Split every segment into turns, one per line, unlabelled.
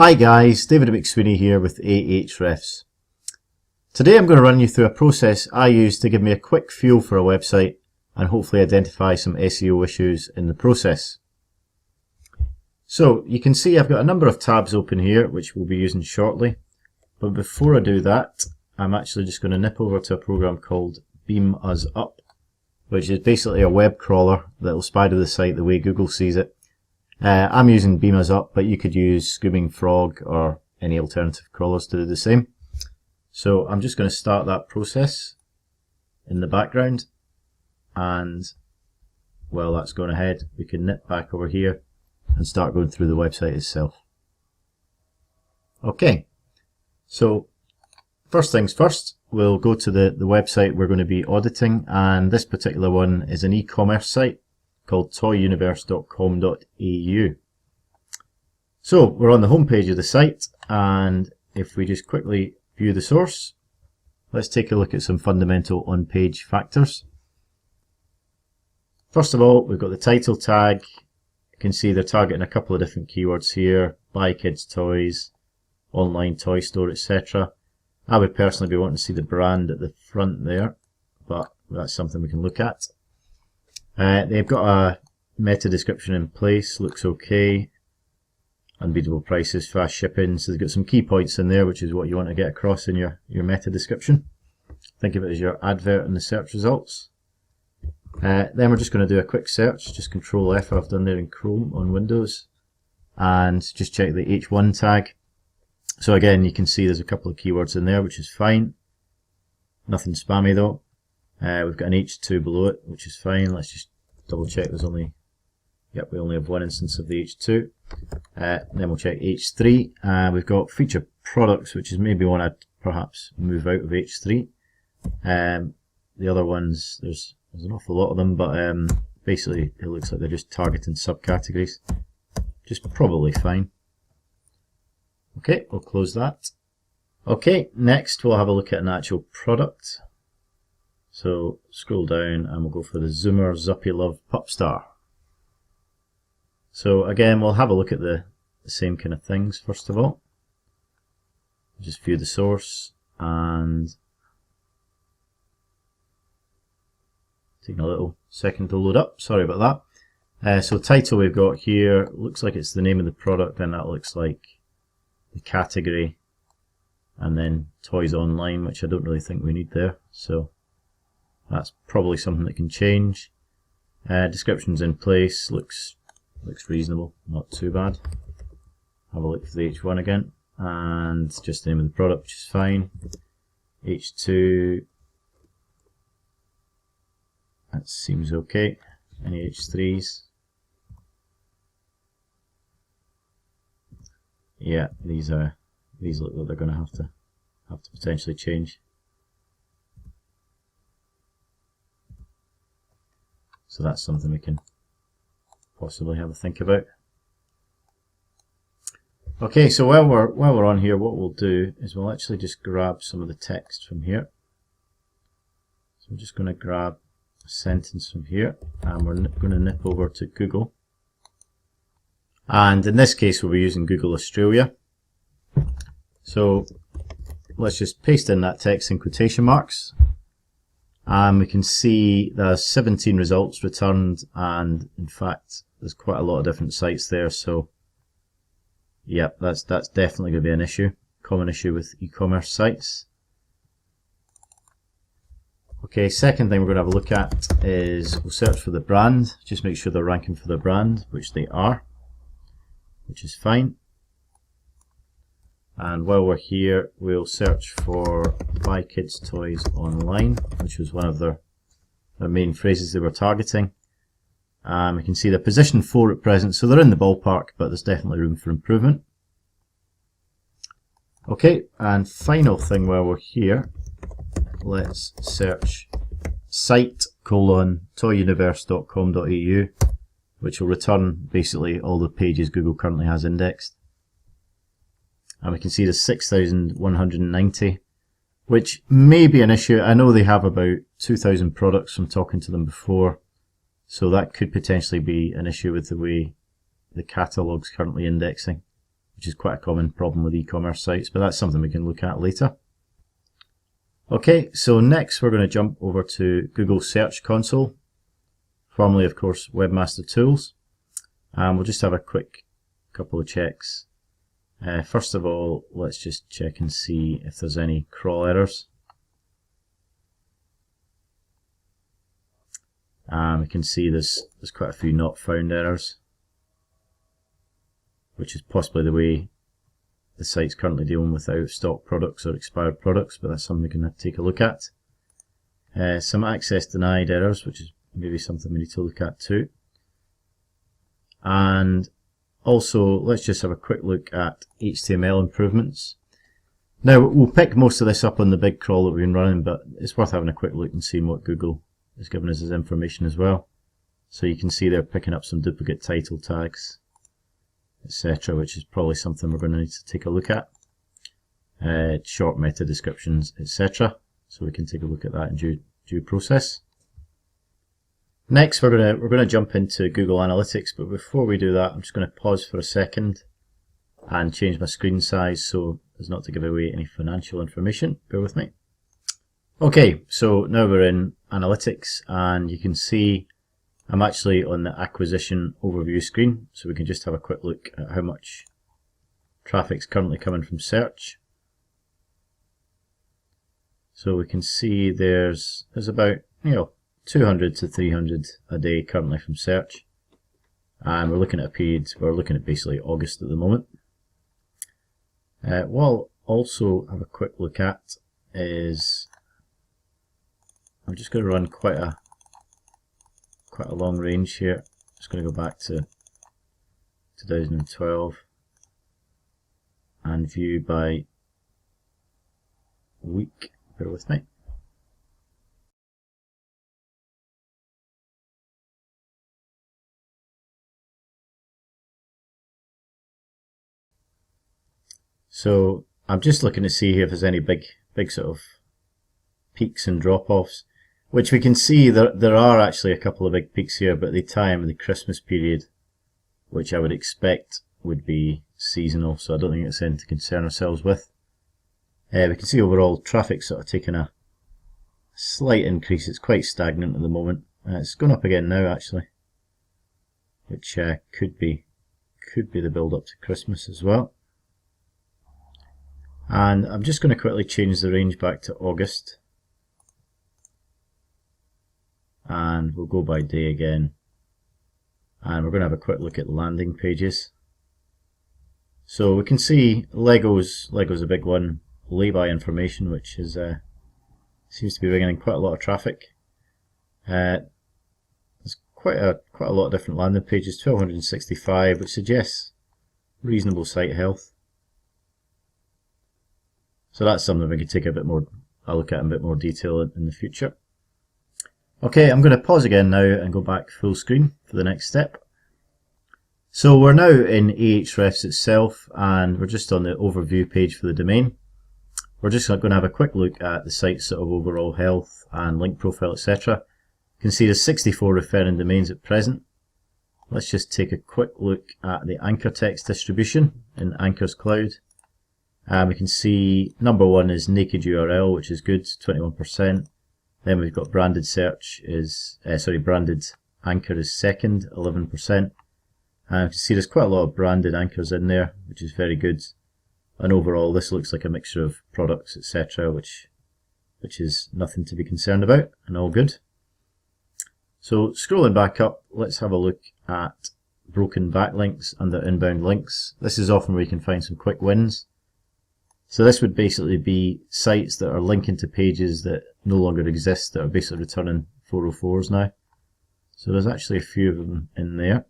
Hi guys, David McSweeney here with Ahrefs. Today I'm going to run you through a process I use to give me a quick feel for a website and hopefully identify some SEO issues in the process. So you can see I've got a number of tabs open here which we'll be using shortly, but before I do that I'm actually just going to nip over to a program called Beam Us Up, which is basically a web crawler that will spider the site the way Google sees it. I'm using Beam Us Up, but you could use Screaming Frog or any alternative crawlers to do the same. So I'm just going to start that process in the background, and while that's going ahead we can nip back over here and start going through the website itself. Okay, so first things first, we'll go to the website we're going to be auditing, and this particular one is an e-commerce site called toyuniverse.com.au. So we're on the home page of the site, and if we just quickly view the source, let's take a look at some fundamental on-page factors. First of all, we've got the title tag. You can see they're targeting a couple of different keywords here: buy kids toys, online toy store, etc. I would personally be wanting to see the brand at the front there, but that's something we can look at. They've got a meta description in place, looks okay. Unbeatable prices, fast shipping, so they've got some key points in there, which is what you want to get across in your meta description. Think of it as your advert in the search results. Then we're just going to do a quick search, just Control F I've done there in Chrome on Windows, and just check the H1 tag. So again, you can see there's a couple of keywords in there, which is fine. Nothing spammy though. We've got an H2 below it, which is fine. Let's just double check there's only, yep, we only have one instance of the H2. Then we'll check H3. We've got feature products, which is maybe one I'd perhaps move out of H3. The other ones, there's an awful lot of them, but basically it looks like they're just targeting subcategories. Just probably fine. Okay, we'll close that. Okay, next we'll have a look at an actual product. So scroll down and we'll go for the Zoomer Zuppy Love Pup Star. So again, we'll have a look at the same kind of things first of all. Just view the source, and taking a little second to load up, sorry about that. So title we've got here, looks like it's the name of the product, and that looks like the category, and then toys online, which I don't really think we need there. So that's probably something that can change. Description's in place, looks reasonable, not too bad. Have a look for the H1 again, and just the name of the product, which is fine. H2, that seems okay. Any H3s? Yeah, these look like they're going to have to potentially change. So that's something we can possibly have a think about. Okay, so while we're on here, what we'll do is we'll actually just grab some of the text from here. So I'm just going to grab a sentence from here, and we're going to nip over to Google. And in this case, we'll be using Google Australia. So let's just paste in that text in quotation marks. And we can see there's 17 results returned, and in fact there's quite a lot of different sites there, so yep, that's definitely going to be an issue, common issue with e-commerce sites. Okay, second thing we're going to have a look at is we'll search for the brand, just make sure they're ranking for the brand, which they are, which is fine. And while we're here, we'll search for buy kids toys online, which was one of their main phrases they were targeting. We can see they're position 4 at present, so they're in the ballpark, but there's definitely room for improvement. Okay, and final thing while we're here, let's search site:toyuniverse.com.au, which will return basically all the pages Google currently has indexed. And we can see there's 6,190, which may be an issue. I know they have about 2,000 products from talking to them before, so that could potentially be an issue with the way the catalogue's currently indexing, which is quite a common problem with e-commerce sites, but that's something we can look at later. Okay, so next we're going to jump over to Google Search Console, formerly of course Webmaster Tools, and we'll just have a quick couple of checks. First of all, let's just check and see if there's any crawl errors. We can see there's quite a few not found errors, which is possibly the way the site's currently dealing with out of stock products or expired products, but that's something we can take a look at. Some access denied errors, which is maybe something we need to look at too. And also, let's just have a quick look at HTML improvements. Now, we'll pick most of this up on the big crawl that we've been running, but it's worth having a quick look and seeing what Google has given us as information as well. So you can see they're picking up some duplicate title tags, etc., which is probably something we're going to need to take a look at. Short meta descriptions, etc. So we can take a look at that in due process. Next, we're going to jump into Google Analytics, but before we do that, I'm just going to pause for a second and change my screen size so as not to give away any financial information. Bear with me. Okay, so now we're in Analytics, and you can see I'm actually on the acquisition overview screen, so we can just have a quick look at how much traffic's currently coming from search. So we can see there's about 200 to 300 a day currently from search, and we're looking at a period, we're looking at basically August at the moment. What I'll also have a quick look at is, I'm just going to run quite a long range here. Just going to go back to 2012 and view by week. Bear with me. So I'm just looking to see if there's any big sort of peaks and drop-offs, which we can see there are actually a couple of big peaks here, but they tie in with the Christmas period, which I would expect would be seasonal, so I don't think it's anything to concern ourselves with. We can see overall traffic sort of taking a slight increase. It's quite stagnant at the moment. It's gone up again now actually, which could be the build up to Christmas as well. And I'm just going to quickly change the range back to August, and we'll go by day again, and we're going to have a quick look at landing pages. So we can see Lego's a big one, lay-by information, which is seems to be bringing in quite a lot of traffic. There's quite a lot of different landing pages, 1265, which suggests reasonable site health. So that's something we can take a look at in a bit more detail in the future. Okay, I'm going to pause again now and go back full screen for the next step. So we're now in Ahrefs itself, and we're just on the overview page for the domain. We're just going to have a quick look at the site's sort of overall health and link profile, etc. You can see there's 64 referring domains at present. Let's just take a quick look at the anchor text distribution in Anchor's Cloud. We can see number one is naked URL, which is good, 21%. Then we've got branded search branded anchor is second, 11%. And you can see there's quite a lot of branded anchors in there, which is very good. And overall, this looks like a mixture of products, etc., which is nothing to be concerned about, and all good. So scrolling back up, let's have a look at broken backlinks under inbound links. This is often where you can find some quick wins. So this would basically be sites that are linking to pages that no longer exist, that are basically returning 404s now. So there's actually a few of them in there.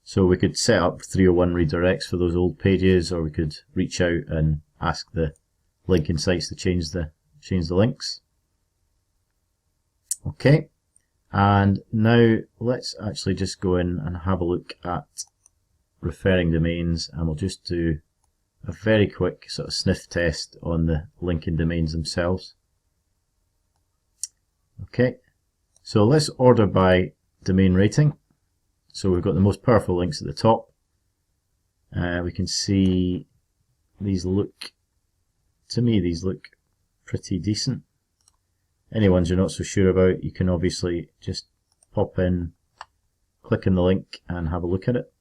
So we could set up 301 redirects for those old pages, or we could reach out and ask the linking sites to change the links. Okay, and now let's actually just go in and have a look at referring domains, and we'll just do a very quick sort of sniff test on the linking domains themselves. Okay, so let's order by domain rating. So we've got the most powerful links at the top. We can see these look, to me these look pretty decent. Any ones you're not so sure about, you can obviously just pop in, click on the link and have a look at it.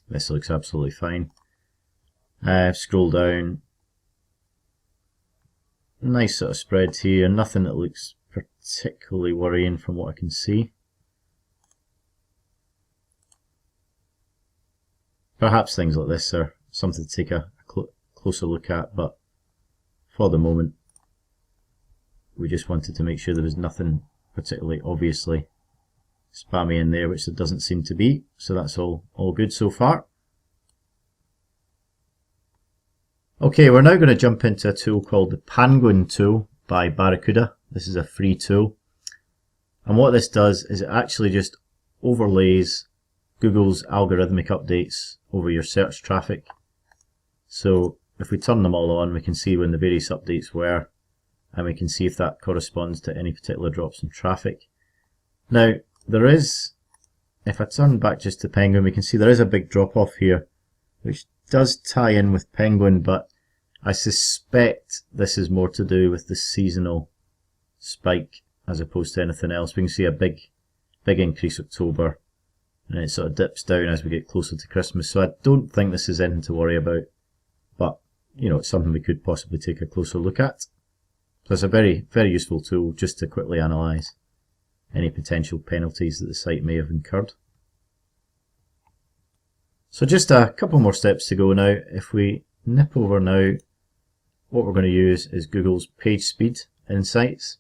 This looks absolutely fine. Scroll down, nice sort of spread here, nothing that looks particularly worrying from what I can see. Perhaps things like this are something to take a closer look at, but for the moment we just wanted to make sure there was nothing particularly obviously spammy in there, which there doesn't seem to be, so that's all good so far. Okay, we're now going to jump into a tool called the Penguin tool by Barracuda. This is a free tool, and what this does is it actually just overlays Google's algorithmic updates over your search traffic. So if we turn them all on, we can see when the various updates were, and we can see if that corresponds to any particular drops in traffic. Now there is, if I turn back just to Penguin, we can see there is a big drop off here, which does tie in with Penguin, but I suspect this is more to do with the seasonal spike as opposed to anything else. We can see a big increase October, and it sort of dips down as we get closer to Christmas. So I don't think this is anything to worry about, but you know, it's something we could possibly take a closer look at. So it's a very useful tool just to quickly analyse any potential penalties that the site may have incurred. So just a couple more steps to go now. If we nip over now, what we're going to use is Google's page speed insights,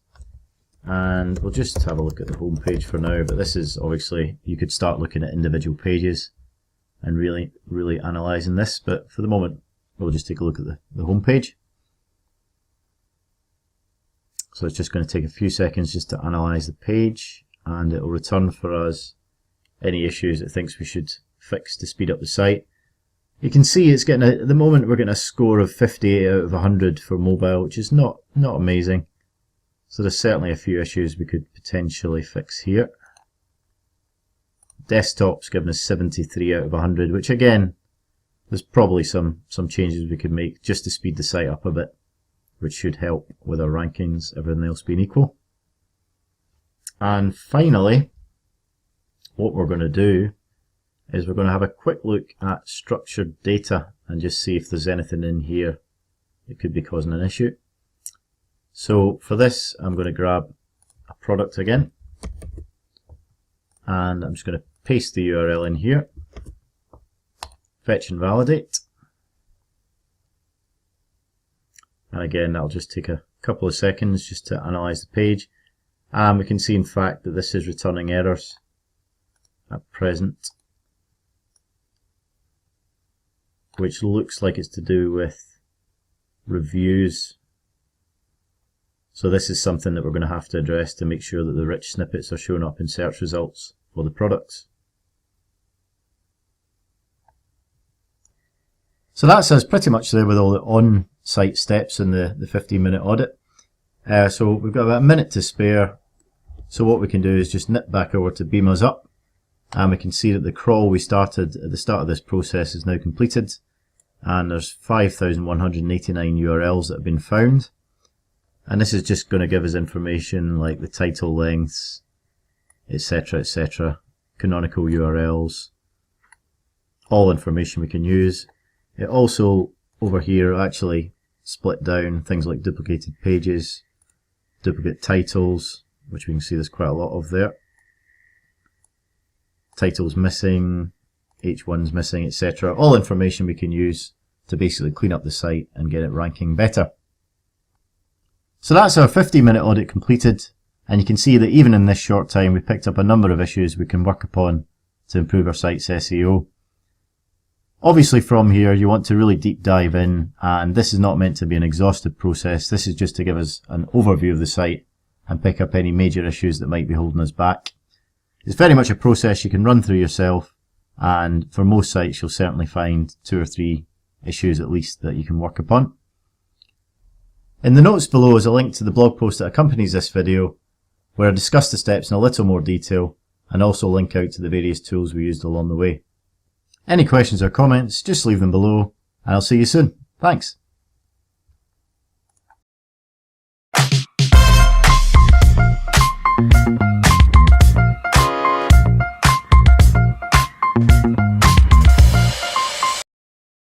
and we'll just have a look at the home page for now, but this is obviously, you could start looking at individual pages and really analysing this, but for the moment we'll just take a look at the home page. So it's just going to take a few seconds just to analyse the page, and it will return for us any issues it thinks we should fix to speed up the site. You can see it's getting at the moment we're getting a score of 58 out of 100 for mobile, which is not amazing. So there's certainly a few issues we could potentially fix here. Desktop's given us 73 out of 100, which again, there's probably some changes we could make just to speed the site up a bit, which should help with our rankings, everything else being equal. And finally, what we're going to do is we're going to have a quick look at structured data and just see if there's anything in here that could be causing an issue. So for this, I'm going to grab a product again, and I'm just going to paste the URL in here, fetch and validate. And again, that'll just take a couple of seconds just to analyse the page. And we can see in fact that this is returning errors at present, which looks like it's to do with reviews. So this is something that we're going to have to address to make sure that the rich snippets are showing up in search results for the products. So that's us pretty much there with all the on-site steps in the 15-minute audit. So we've got about a minute to spare. So what we can do is just nip back over to Beam Us Up, and we can see that the crawl we started at the start of this process is now completed, and there's 5,189 URLs that have been found. And this is just going to give us information like the title lengths, etc., canonical URLs, all information we can use. It also, over here, actually split down things like duplicated pages, duplicate titles, which we can see there's quite a lot of there, titles missing, H1's missing, etc. All information we can use to basically clean up the site and get it ranking better. So that's our 15-minute audit completed, and you can see that even in this short time we picked up a number of issues we can work upon to improve our site's SEO. Obviously from here you want to really deep dive in, and this is not meant to be an exhaustive process. This is just to give us an overview of the site and pick up any major issues that might be holding us back. It's very much a process you can run through yourself, and for most sites you'll certainly find 2 or 3 issues at least that you can work upon. In the notes below is a link to the blog post that accompanies this video, where I discuss the steps in a little more detail, and also link out to the various tools we used along the way. Any questions or comments, just leave them below, and I'll see you soon. Thanks.